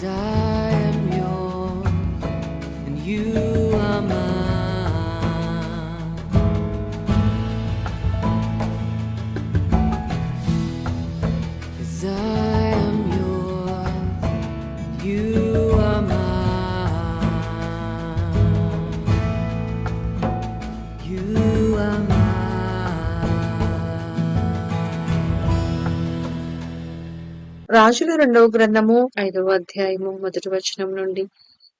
'Cause I am yours and you are mine. 'Cause I am yours, you are mine. You are mine. రాజుల రెండవ గ్రంథము 5వ అధ్యాయము 1వ వచనం నుండి.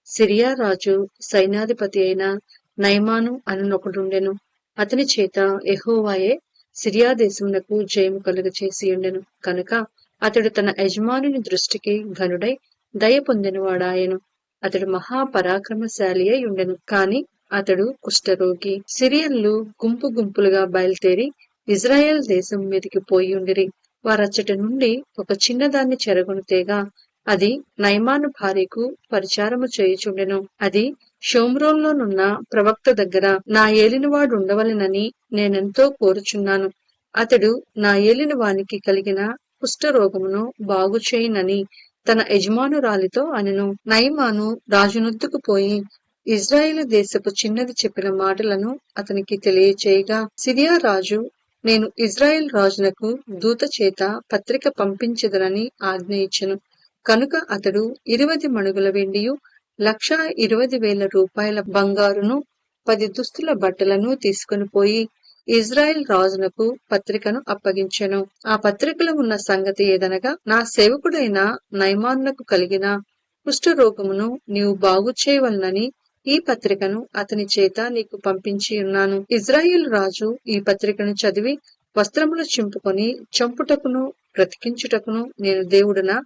సిరియా రాజు సైన్యాధిపతి అయిన నయమాను అనునొకడుండెను. అతని చేత యెహోవాయే సిరియా దేశమునకు జయము కలుగచేసి ఉండెను కనుక అతడు తన యజమానుని దృష్టికి ఘనుడై దయ పొందినవాడాయెను. అతడు మహాపరాక్రమశాలి అయి ఉండెను. కాని అతడు కుష్ఠరోగి. సిరియన్లు గుంపు గుంపులుగా బయలుదేరి ఇజ్రాయెల్ దేశం మీదికి పోయి ఉండిరి. వారచ్చటి నుండి ఒక చిన్నదాన్ని చెరగొనితేగా అది నయమాను భార్యకు పరిచారము చేయుచుండెను. అది షోమ్రోన్లోనున్న ప్రవక్త దగ్గర నా ఏలినవాడు ఉండవలెనని నేనెంతో కోరుచున్నాను. అతడు నా ఏలినవానికి కలిగిన కుష్ఠరోగమును బాగుచేయునని తన యజమానురాలితో అనెను. నయమాను రాజునొద్దకు పోయి ఇజ్రాయేలు దేశపు చిన్నది చెప్పిన మాటలను అతనికి తెలియచేయగా, సిరియా రాజు నేను ఇజ్రాయెల్ రాజునకు దూత చేత పత్రిక పంపించెదనని ఆజ్ఞ ఇచ్చెను. కనుక అతడు 20 మణుగుల వెండియు 1,20,000 రూపాయల బంగారును 10 దుస్తుల బట్టలను తీసుకుని పోయి ఇజ్రాయెల్ రాజునకు పత్రికను అప్పగించెను. ఆ పత్రికలో ఉన్న సంగతి ఏదనగా, నా సేవకుడైన నయమానునకు కలిగిన కుష్ఠరోగమును నీవు బాగుచేయవలనని ఈ పత్రికను అతని చేత నీకు పంపించి ఉన్నాను. ఇజ్రాయేల్ రాజు ఈ పత్రికను చదివి వస్త్రములు చింపుకొని చంపుటకును బ్రతికించుటకును నేను దేవుడునా?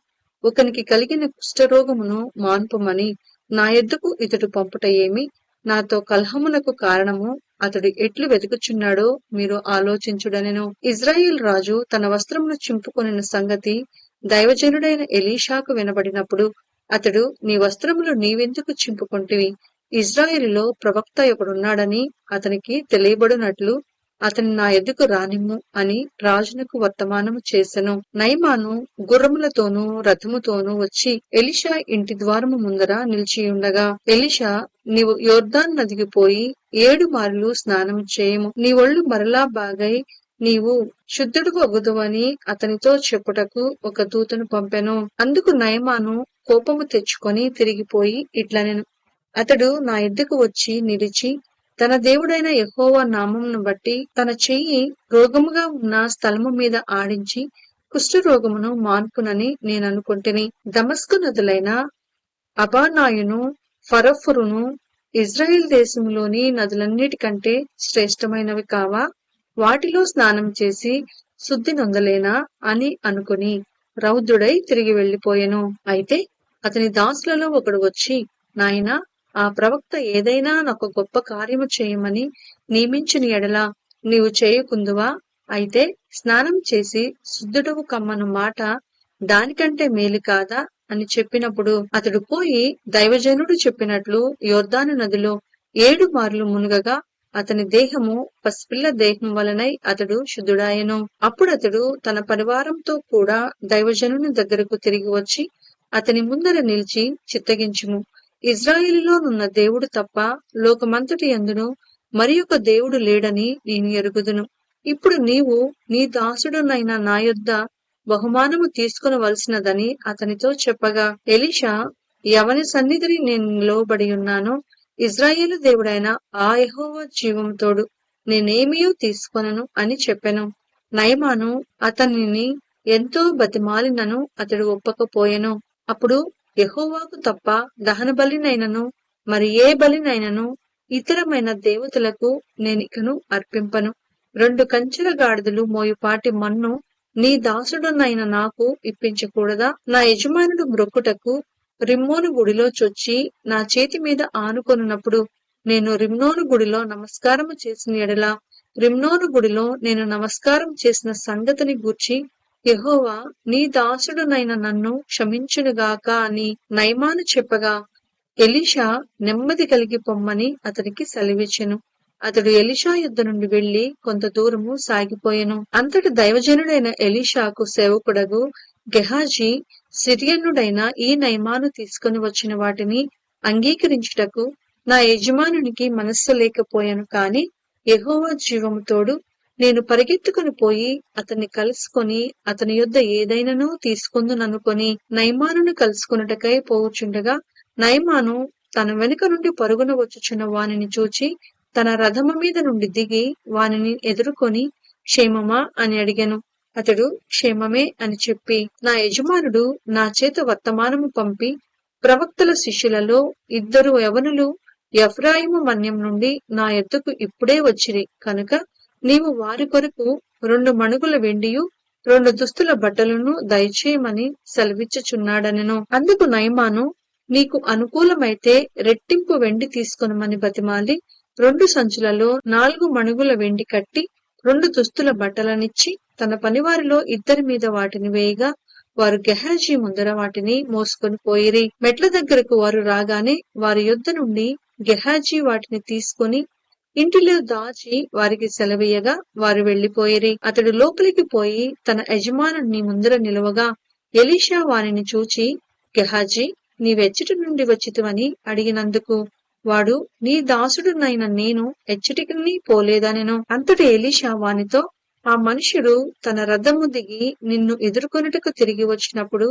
ఒకనికి కలిగిన కుష్ఠరోగమును మాన్పుమని నా యొద్దకు ఇతడు పంపుట ఏమి? నాతో కలహమునకు కారణము అతడు ఎట్లు వెతుకుచున్నాడో మీరు ఆలోచించుడనెను. ఇజ్రాయేల్ రాజు తన వస్త్రమును చింపుకొనిన సంగతి దైవజనుడైన ఎలీషాకు వినబడినప్పుడు అతడు, నీ వస్త్రములు నీవెందుకు చింపుకొంటివి? ఇజ్రాయేలులో ప్రవక్త ఒకడున్నాడని అతనికి తెలియబడినట్లు అతని నా ఎదుకు రానిమ్ము అని రాజునకు వర్తమానము చేసెను. నయమాను గుర్రములతోనూ రథముతోనూ వచ్చి ఎలీషా ఇంటి ద్వారము ముందర నిలిచియుండగా, ఎలీషా, నీవు యొర్దాను నదికి పోయి 7 మార్లు స్నానము చేయము, నీ ఒళ్ళు మరలా బాగై నీవు శుద్ధుడు అగుదువని అతనితో చెప్పుటకు ఒక దూతను పంపెను. అందుకు నయమాను కోపము తెచ్చుకొని తిరిగిపోయి ఇట్లనెను, అతడు నా యొద్దకు వచ్చి నిలిచి తన దేవుడైన యెహోవా నామమును బట్టి తన చెయ్యి రోగముగా ఉన్న స్థలము మీద ఆడించి కుష్ఠరోగమును మాన్పునని నేననుకొంటిని. దమస్కు నదులైన అబానాయును ఫరఫురును ఇజ్రాయెల్ దేశంలోని నదులన్నిటికంటే శ్రేష్టమైనవి కావా? వాటిలో స్నానం చేసి శుద్ధి నొందలేనా అని అనుకుని రౌద్రుడై తిరిగి వెళ్లిపోయెను. అయితే అతని దాసులలో ఒకడు వచ్చి, నాయనా, ఆ ప్రవక్త ఏదైనా నాకు గొప్ప కార్యము చేయమని నియమించిన ఎడల నీవు చేయకుందువా? అయితే స్నానం చేసి శుద్ధుడవు కమ్మను మాట దానికంటే మేలు కాదా అని చెప్పినప్పుడు అతడు పోయి దైవజనుడు చెప్పినట్లు యొర్దాను నదిలో 7 మార్లు మునుగగా అతని దేహము పసిపిల్ల దేహం వలనై అతడు శుద్ధుడాయెను. అప్పుడతడు తన పరివారంతో కూడా దైవజనుని దగ్గరకు తిరిగి వచ్చి అతని ముందర నిలిచి, చిత్తగించుము, ఇజ్రాయేలులోనున్న దేవుడు తప్ప లోకమంతటి యందును మరి ఒక దేవుడు లేడని నేను ఎరుగుదును. ఇప్పుడు నీవు నీ దాసుడునైన నా యొద్ద బహుమానము తీసుకొనవలసినదని అతనితో చెప్పగా, ఎలీషా, ఎవని సన్నిధిని నేను నిలవబడి ఉన్నానో ఇజ్రాయేలు దేవుడైన ఆ యెహోవా జీవము తోడు నేనేమియూ తీసుకొనను అని చెప్పెను. నయమాను అతనిని ఎంతో బతిమాలినను అతడు ఒప్పకపోయెను. అప్పుడు యెహోవాకు తప్ప దహన బలినైనను మరి ఏ బలినైనను ఇతరమైన దేవతలకు నేనికను అర్పింపను. 2 కంచెల గాడిదలు మోయుపాటి మన్ను నీ దాసుడునైన నాకు ఇప్పించకూడదా? నా యజమానుడు మ్రొక్కుటకు రిమ్మోను గుడిలో చొచ్చి నా చేతి మీద ఆనుకొనున్నప్పుడు నేను రిమ్మోను గుడిలో నమస్కారము చేసిన ఎడల రిమ్మోను గుడిలో నేను నమస్కారం చేసిన సంగతిని గూర్చి యెహోవా నీ దాసుడునైన నన్ను క్షమించునుగాక అని నయమాను చెప్పగా, ఎలీషా నెమ్మది కలిగి పొమ్మని అతనికి సెలవిచ్చెను. అతడు ఎలీషా యుద్ధ నుండి వెళ్లి కొంత దూరము సాగిపోయెను. అంతటి దైవజనుడైన ఎలీషాకు సేవకుడగు గెహాజీ సిరియనుడైన ఈ నయమాను తీసుకుని వచ్చిన వాటిని అంగీకరించుటకు నా యజమానునికి మనస్సు లేకపోయాను. కాని యెహోవా జీవము తోడు నేను పరిగెత్తుకుని పోయి అతన్ని కలుసుకొని అతని యొద్ద ఏదైనాను తీసుకుందుననుకొని నయమానును కలుసుకొనుటకై పోవుచుండగా, నయమాను తన వెనుక నుండి పరుగున వచ్చుచున్న వానిని చూచి తన రథము మీద నుండి దిగి వానిని ఎదుర్కొని క్షేమమా అని అడిగెను. అతడు క్షేమమే అని చెప్పి, నా యజమానుడు నా చేత వర్తమానము పంపి ప్రవక్తల శిష్యులలో 2 యవనులు ఎఫ్రాయిము మన్యం నుండి నా యొద్దకు ఇప్పుడే వచ్చిరి కనుక నీవు వారి కొరకు 2 మణుగుల వెండియు 2 దుస్తుల బట్టలను దయచేయమని సెలవిచ్చుచున్నాడనెను. అందుకు నయమాను, నీకు అనుకూలమైతే రెట్టింపు వెండి తీసుకొనమని బతిమాలి 2 సంచులలో 4 మణుగుల వెండి కట్టి 2 దుస్తుల బట్టలనిచ్చి తన పనివారిలో 2 మీద వాటిని వేయగా వారు గెహాజీ ముందర వాటిని మోసుకొని పోయిరి. మెట్ల దగ్గరకు వారు రాగానే వారి యొద్ద నుండి గెహాజీ వాటిని తీసుకొని ఇంటిలో దాచి వారికి సెలవీయగా వారు వెళ్లిపోయిరి. అతడు లోపలికి పోయి తన యజమానుని ముందర నిలువగా ఎలీషా వానిని చూచి, గెహాజీ, నీవెచ్చటి నుండి వచ్చితివని అడిగినందుకు వాడు, నీ దాసుడునైన నేను ఎచ్చటికి పోలేదనెను. అంతటి ఎలీషా వానితో, ఆ మనుష్యుడు తన రథము దిగి నిన్ను ఎదుర్కొనుటకు తిరిగి వచ్చినప్పుడు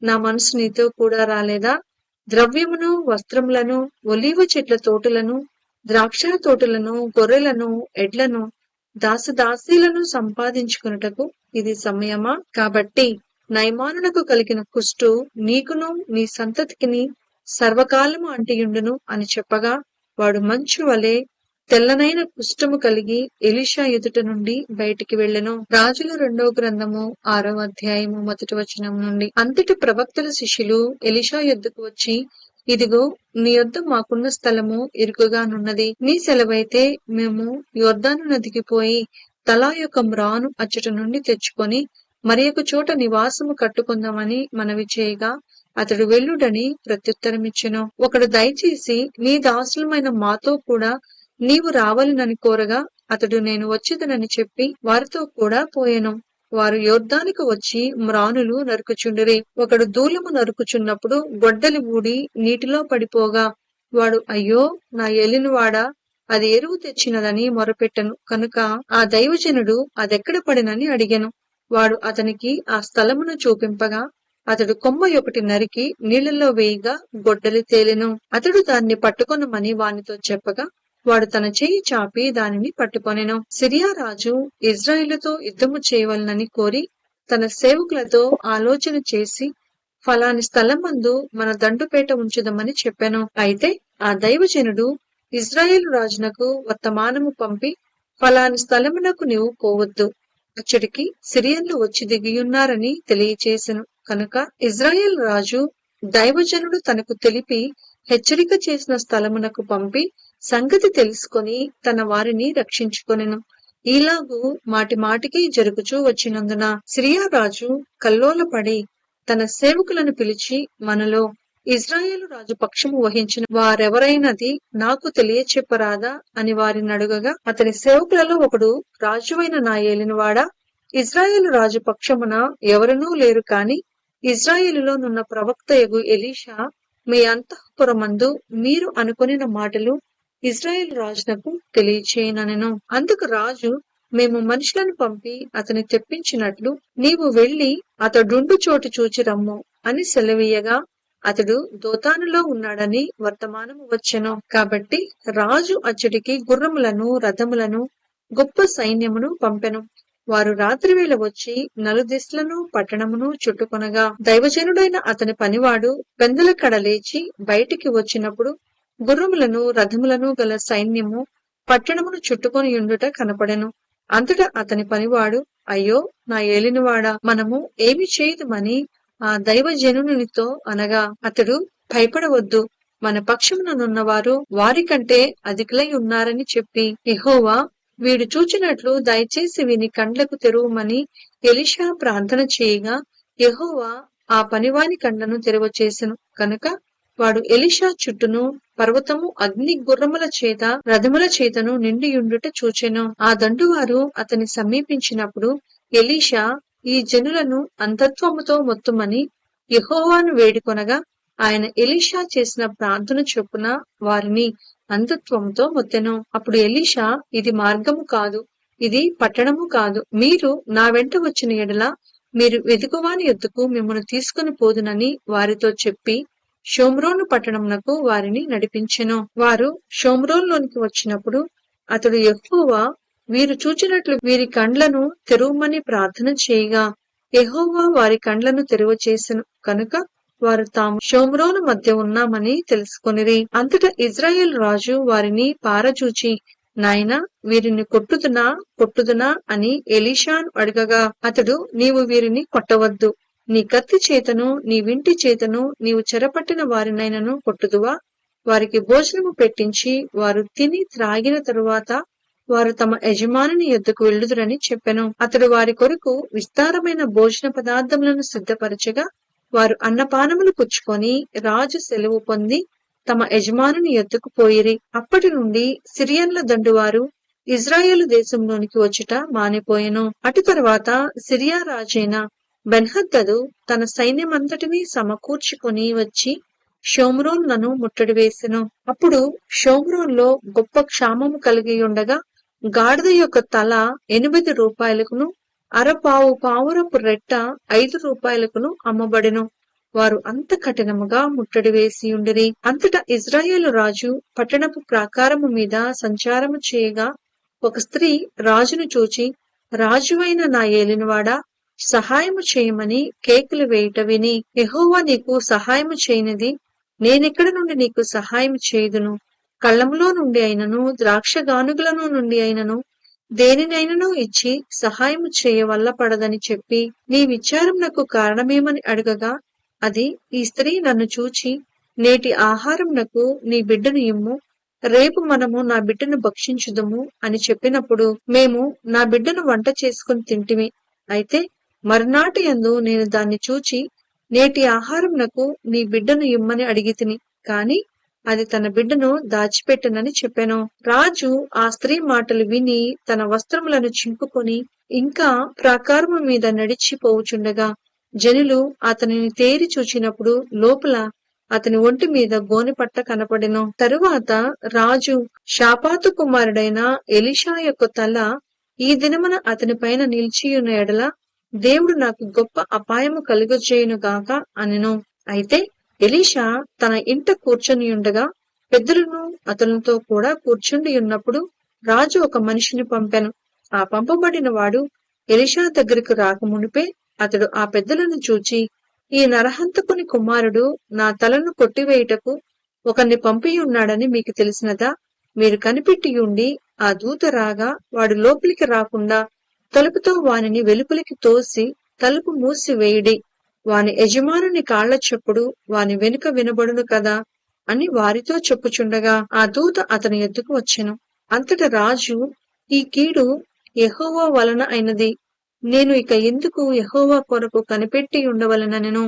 నా మనసు నీతో కూడా రాలేదా? ద్రవ్యమును, వస్త్రములను, ఒలీవ చెట్ల తోటలను, ద్రాక్ష తోటలను, గొర్రెలను, ఎడ్లను, దాసదాసీలను సంపాదించుకున్నటకు ఇది సమయమా? కాబట్టి నయమానునకు కలిగిన కుష్టు నీకును నీ సంతతికిని సర్వకాలము అంటియుండును అని చెప్పగా వాడు మంచు వలె తెల్లనైన కుష్ఠము కలిగి ఎలీషా ఎదుట నుండి బయటికి వెళ్ళెను. రాజుల 2వ గ్రంథము 6వ అధ్యాయము 1వ వచనం నుండి. అంతటి ప్రవక్తల శిష్యులు ఎలీషా యొద్దకు వచ్చి, ఇదిగో నీ యొద్ద మాకున్న స్థలము ఇరుకుగానున్నది. నీ సెలవైతే మేము యొర్దాను నదికి పోయి తలా యొక్క మ్రాను అచ్చట నుండి తెచ్చుకొని మరి ఒక చోట నివాసము కట్టుకుందామని మనవి చేయగా అతడు వెళ్ళుడని ప్రత్యుత్తరమిచ్చెను. ఒకడు దయచేసి నీ దాసులమైన మాతో కూడా నీవు రావాలనని కోరగా అతడు నేను వచ్చేదనని చెప్పి వారితో కూడా పోయెను. వారు యొర్దానుకు వచ్చి మ్రానులు నరుకుచుండిరి. ఒకడు దూలము నరుకుచున్నప్పుడు గొడ్డలి ఊడి నీటిలో పడిపోగా వాడు, అయ్యో నా ఏలినవాడా, అది ఎరువు తెచ్చినదని మొరపెట్టెను. కనుక ఆ దైవజనుడు అదెక్కడ పడినని అడిగెను. వాడు అతనికి ఆ స్థలమును చూపింపగా అతడు కొమ్మ ఒకటి నరికి నీళ్లలో వేయగా గొడ్డలి తేలెను. అతడు దాన్ని పట్టుకొనమని వానితో చెప్పగా వాడు తన చెయ్యి చాపి దానిని పట్టుకొనెను. సిరియా రాజు ఇజ్రాయేలుతో యుద్ధము చేయవలనని కోరి తన సేవకులతో ఆలోచన చేసి ఫలాని స్థలమందు మన దండుపేట ఉంచుదామని చెప్పెను. అయితే ఆ దైవజనుడు ఇజ్రాయేలు రాజునకు వర్తమానము పంపి, ఫలాని స్థలమునకు నీవు పోవద్దు, అచ్చడికి సిరియన్లు వచ్చి దిగియున్నారని తెలియచేసెను. కనుక ఇజ్రాయేల్ రాజు దైవజనుడు తనకు తెలిపి హెచ్చరిక చేసిన స్థలమునకు పంపి సంగతి తెలుసుకొని తన వారిని రక్షించుకొనెను. ఈలాగు మాటి మాటికి జరుగుచూ వచ్చినందున సిరియా రాజు కల్లోలపడి తన సేవకులను పిలిచి, మనలో ఇజ్రాయేలు రాజు పక్షము వహించిన వారెవరైనది నాకు తెలియచెప్పరాదా అని వారిని అడుగగా అతని సేవకులలో ఒకడు, రాజువైన నా ఏలినవాడా, ఇజ్రాయేలు రాజు పక్షమున ఎవరనూ లేరు కాని ఇజ్రాయేలులో నున్న ప్రవక్తయగు ఎలీషా మీ అంతఃపురమందు మీరు అనుకొనిన మాటలు ఇజ్రాయేలు రాజునకు తెలియచేయనెను. అందుకు రాజు, మేము మనుషులను పంపి అతని తెప్పించినట్లు నీవు వెళ్లి అతడుండు చోటు చూచి రమ్ము అని సెలవీయగా అతడు దోతానులో ఉన్నాడని వర్తమానము వచ్చెను. కాబట్టి రాజు అచ్చటికి గుర్రములను, రథములను, గొప్ప సైన్యమును పంపెను. వారు రాత్రివేళ వచ్చి నలుదిశలను పట్టణమును చుట్టుకొనగా దైవజనుడైన అతని పనివాడు పెందల కడ లేచి బయటికి వచ్చినప్పుడు గుర్రములను, రథములను గల సైన్యము పట్టణమును చుట్టుకొని ఉండుట కనపడెను. అంతటా అతని పనివాడు, అయ్యో నా ఏలినవాడా, మనము ఏమి చేయుదుమని ఆ దైవజనునితో అనగా అతడు, భయపడవద్దు, మన పక్షముననున్నవారు వారికంటే అధికులై ఉన్నారని చెప్పి, యెహోవా వీడు చూచినట్లు దయచేసి వీని కండ్లకు తెరువమని ఎలీషా ప్రార్థన చేయగా యెహోవా ఆ పనివాని కండ్లను తెరవచేసెను. కనుక వాడు ఎలీషా చుట్టూను పర్వతము అగ్ని గుర్రముల చేత రథముల చేతను నిండియుండుట చూచెను. ఆ దండువారు అతని సమీపించినప్పుడు ఎలీషా, ఈ జనులను అంధత్వముతో మొత్తుమని యెహోవాను వేడుకొనగా ఆయన ఎలీషా చేసిన ప్రార్థన చొప్పున వారిని అంధత్వముతో మొత్తెను. అప్పుడు ఎలీషా, ఇది మార్గము కాదు, ఇది పట్టణము కాదు. మీరు నా వెంట వచ్చిన ఎడల మీరు వెదుకువాని యొద్దకు మిమ్మల్ని తీసుకుని పోదునని వారితో చెప్పి షోమ్రోను పట్టణమునకు వారిని నడిపించెను. వారు షోమ్రోనులోనికి వచ్చినప్పుడు అతడు యెహోవా వీరు చూచినట్లు వీరి కండ్లను తెరువమని ప్రార్థన చేయగా యెహోవా వారి కండ్లను తెరువచేసెను కనుక వారు తాము షోమ్రోను మధ్య ఉన్నామని తెలుసుకొనిరి. అంతటా ఇజ్రాయేల్ రాజు వారిని పారచూచి, నాయనా, వీరిని కొట్టుదునా అని ఎలీషాను అడగగా అతడు, నీవు వీరిని కొట్టవద్దు. నీ కత్తి చేతను నీ వింటి చేతను నీవు చెరపట్టిన వారినైనను కొట్టుదువా? వారికి భోజనము పెట్టించి వారు తిని త్రాగిన తరువాత వారు తమ యజమానుని యొద్దకు వెళ్ళుదురని చెప్పెను. అతడు వారి కొరకు విస్తారమైన భోజన పదార్థములను సిద్ధపరచగా వారు అన్నపానములు పుచ్చుకొని రాజు సెలవు పొంది తమ యజమానుని యొద్దకు పోయిరి. అప్పటి నుండి సిరియన్ల దండువారు ఇజ్రాయేలు దేశంలోనికి వచ్చుట మానిపోయెను. అటు తరువాత సిరియా రాజైన బెన్హద్దదు తన సైన్యమంతటినీ సమకూర్చుకొని వచ్చి షోమ్రోనులను ముట్టడి వేసెను. అప్పుడు షోమ్రోన్లో గొప్ప క్షామము కలిగి ఉండగా గాడిద యొక్క తల 8 రూపాయలకును అరపావు పావురపు రెట్ట 5 రూపాయలకును అమ్మబడెను. వారు అంత కఠినముగా ముట్టడి వేసి ఉండిరి. అంతటా ఇజ్రాయేలు రాజు పట్టణపు ప్రాకారము మీద సంచారము చేయగా ఒక స్త్రీ రాజును చూచి, రాజువైన నా ఏలినవాడా, సహాయము చేయమని కేకలు వేయుట విని, యెహోవా నీకు సహాయము చేయనిది నేనెక్కడ నుండి నీకు సహాయము చేయుదును? కళ్ళములో నుండి అయినను ద్రాక్షగానుగులను నుండి అయినను దేనినైనను ఇచ్చి సహాయము చేయవల్ల పడదని చెప్పి నీ విచారమునకు కారణమేమని అడగగా అది, ఈ స్త్రీ నన్ను చూచి, నేటి ఆహారమునకు నీ బిడ్డను ఇమ్ము, రేపు మనము నా బిడ్డను భక్షించుదుము అని చెప్పినప్పుడు మేము నా బిడ్డను వంట చేసుకుని తింటిమి. అయితే మరునాటి యందు నేను దాన్ని చూచి, నేటి ఆహారమునకు నీ బిడ్డను ఇమ్మని అడిగితిని, కాని అది తన బిడ్డను దాచిపెట్టనని చెప్పెను. రాజు ఆ స్త్రీ మాటలు విని తన వస్త్రములను చింపుకొని ఇంకా ప్రాకారము మీద నడిచిపోవుచుండగా జనులు అతనిని తేరి చూచినప్పుడు లోపల అతని ఒంటి మీద గోనెపట్ట కనపడెను. తరువాత రాజు, షాపాతు కుమారుడైన ఎలీషా యొక్క తల ఈ దినమున అతని పైన నిలిచియున్న ఎడల దేవుడు నాకు గొప్ప అపాయము కలుగజేయును గాక అనెను. అయితే ఎలీషా తన ఇంట కూర్చొని ఉండగా పెద్దలను అతనితో కూడా కూర్చుండి ఉన్నప్పుడు రాజు ఒక మనిషిని పంపెను. ఆ పంపబడిన వాడు ఎలీషా దగ్గరకు రాకమునిపే అతడు ఆ పెద్దలను చూచి, ఈ నరహంతకుని కుమారుడు నా తలను కొట్టివేయుటకు ఒకరిని పంపియున్నాడని మీకు తెలిసినదా? మీరు కనిపెట్టియుండి ఆ దూత రాగా వాడు లోపలికి రాకుండా తలుపుతో వానిని వెలుపలికి తోసి తలుపు మూసి వేయుడి. వాని యజమానుని కాళ్ల చప్పుడు వాని వెనుక వినబడును కదా అని వారితో చెప్పుచుండగా ఆ దూత అతని ఎద్దుకు వచ్చెను. అంతట రాజు, ఈ కీడు యెహోవా వలన అయినది, నేను ఇక ఎందుకు యెహోవా కొరకు కనిపెట్టి ఉండవలనెను?